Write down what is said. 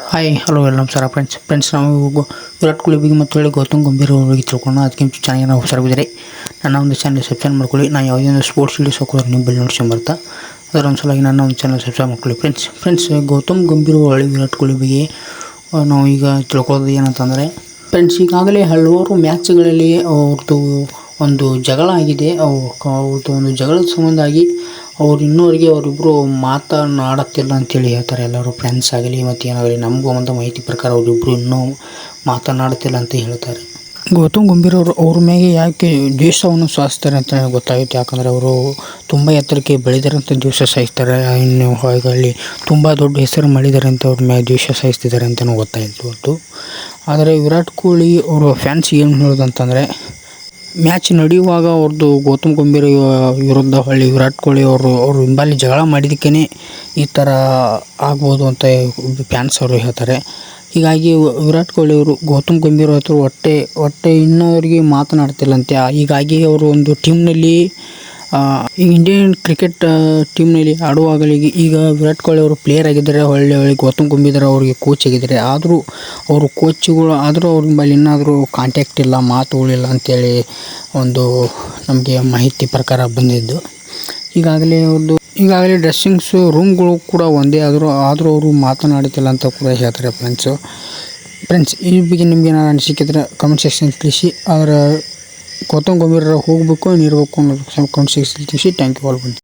Hi hello ಎಲ್ಲ ನಮಸ್ಕಾರ friends ನಾವು ವಿರಾಟ್ ಕೊಹ್ಲಿ ಬಗ್ಗೆ ಮತ್ತು ಹೇಳಿ ಗೌತಮ್ ಗಂಭೀರ್ ಅವ್ರ ಬಗ್ಗೆ ತಿಳ್ಕೊಳ್ಳೋಣ. ಅದಕ್ಕಿಂತ ಚೆನ್ನಾಗಿ ನಾವು ಹೊಸರಾಗಿದ್ದರೆ ನನ್ನ ಒಂದು ಚಾನಲ್ ಸಬ್ಸ್ಕ್ರೈಬ್ ಮಾಡ್ಕೊಳ್ಳಿ. ನಾನು ಯಾವುದೇ ಒಂದು ಸ್ಪೋರ್ಟ್ಸ್ ವೀಡಿಯೋಸ್ ಹಾಕೋದ್ರೆ ನಿಮ್ಮ ಬಳಿ ನೋಡ್ಸ್ಕೊಂಬರ್ತಾ ಅದರ ಒಂದು ಸಲುವಾಗಿ ನನ್ನ ಒಂದು ಚಾನಲ್ ಸಬ್ಸ್ಕ್ರೈಬ್ ಮಾಡ್ಕೊಳ್ಳಿ. ಫ್ರೆಂಡ್ಸ್ ಗೌತಮ್ ಗಂಭೀರ್ ಹಳ್ಳಿ ವಿರಾಟ್ ಕೊಹ್ಲಿ ಬಗ್ಗೆ ನಾವು ಈಗ ತಿಳ್ಕೊಳ್ಳೋದು ಏನಂತಂದರೆ ಫ್ರೆಂಡ್ಸ್, ಈಗಾಗಲೇ ಹಲವಾರು ಮ್ಯಾಚ್ಗಳಲ್ಲಿ ಅವ್ರದ್ದು ಒಂದು ಜಗಳ ಆಗಿದೆ. ಅವ್ರದ್ದು ಒಂದು ಜಗಳದ ಸಂಬಂಧ ಆಗಿ ಅವ್ರು ಇನ್ನೂವರೆಗೆ ಅವರಿಬ್ಬರು ಮಾತನಾಡುತ್ತಿಲ್ಲ ಅಂತೇಳಿ ಹೇಳ್ತಾರೆ ಎಲ್ಲರೂ, ಫ್ರೆಂಡ್ಸ್ ಆಗಲಿ ಮತ್ತು ಏನಾಗಲಿ. ನಮಗೂ ಒಂದು ಮಾಹಿತಿ ಪ್ರಕಾರ ಅವರಿಬ್ಬರು ಇನ್ನೂ ಮಾತನಾಡುತ್ತಿಲ್ಲ ಅಂತ ಹೇಳ್ತಾರೆ. ಗೌತಮ್ ಗಂಭೀರ್ ಅವ್ರ ಮೇಲೆ ಯಾಕೆ ದ್ವೇಷವನ್ನು ಸಾಧಿಸ್ತಾರೆ ಅಂತ ಗೊತ್ತಾಗುತ್ತೆ. ಯಾಕಂದರೆ ಅವರು ತುಂಬ ಎತ್ತರಕ್ಕೆ ಬೆಳೆದಾರೆ ಅಂತ ದ್ವೇಷ ಸಾಯಿಸ್ತಾರೆ. ಇನ್ನು ಹಾಗಾಗಿ ತುಂಬ ದೊಡ್ಡ ಹೆಸರು ಮಾಡಿದ್ದಾರೆ ಅಂತ ಅವ್ರ ಮೇಲೆ ದ್ವೇಷ ಸಾಯಿಸ್ತಿದ್ದಾರೆ ಅಂತಲೂ ಗೊತ್ತಾಯಿತು. ಆದರೆ ವಿರಾಟ್ ಕೊಹ್ಲಿ ಅವರ ಫ್ಯಾನ್ಸ್ ಏನು ಹೇಳೋದಂತಂದರೆ, ಮ್ಯಾಚ್ ನಡೆಯುವಾಗ ಅವ್ರದ್ದು ಗೌತಮ್ ಗಂಭೀರ್ ವಿರುದ್ಧ ವಿರಾಟ್ ಕೊಹ್ಲಿ ಅವರು ಹಿಂಬಾಲಿ ಜಗಳ ಮಾಡಿದ್ದಕ್ಕೇ ಈ ಥರ ಆಗ್ಬೋದು ಅಂತ ಫ್ಯಾನ್ಸ್ ಅವರು ಹೇಳ್ತಾರೆ. ಹೀಗಾಗಿ ವಿರಾಟ್ ಕೊಹ್ಲಿ ಅವರು ಗೌತಮ್ ಗಂಭೀರ್ ಹತ್ರ ಹೊಟ್ಟೆ ಇನ್ನೋರಿಗೆ ಮಾತನಾಡ್ತಿಲ್ಲಂತೆ. ಹೀಗಾಗಿ ಅವರು ಒಂದು ಟೀಮ್ನಲ್ಲಿ ಈಗ ಇಂಡಿಯನ್ ಕ್ರಿಕೆಟ್ ಟೀಮ್ನಲ್ಲಿ ಆಡುವಾಗಲೇ ಈಗ ವಿರಾಟ್ ಕೊಹ್ಲಿ ಅವರು ಪ್ಲೇಯರ್ ಆಗಿದ್ದಾರೆ, ಒಳ್ಳೆ ಗೌತಮ್ ಗಂಭೀರ್ ಅವರಿಗೆ ಕೋಚ್ ಆಗಿದ್ದಾರೆ. ಆದರೂ ಅವರು ಕೋಚ್ಗಳು ಅವ್ರ ಮೇಲೆ ಇನ್ನಾದರೂ ಕಾಂಟ್ಯಾಕ್ಟ್ ಇಲ್ಲ, ಮಾತುಗಳಿಲ್ಲ ಅಂತೇಳಿ ಒಂದು ನಮಗೆ ಮಾಹಿತಿ ಪ್ರಕಾರ ಬಂದಿದ್ದು. ಈಗಾಗಲೇ ಡ್ರೆಸ್ಸಿಂಗ್ಸ್ ರೂಮ್ಗಳು ಕೂಡ ಒಂದೇ ಆದರೂ ಅವರು ಮಾತನಾಡುತ್ತಿಲ್ಲ ಅಂತ ಕೂಡ ಹೇಳ್ತಾರೆ ಫ್ರೆಂಡ್ಸ್. ಈ ಬಗ್ಗೆ ನಿಮ್ಗೆ ಏನಾದ್ರು ಅನಿಸಿಕಿದ್ರೆ ಕಮೆಂಟ್ ಸೆಕ್ಷನ್ ತಿಳಿಸಿ. ಆದರೆ ಗೌತಮ್ ಗಂಭೀರ್ ಹೋಗಬೇಕು ಏನಿರಬೇಕು ಅನ್ನೋದು ಕಮೆಂಟ್ ಸೆಕ್ಷನ್ ತಿಳಿಸಿ. Thank you all.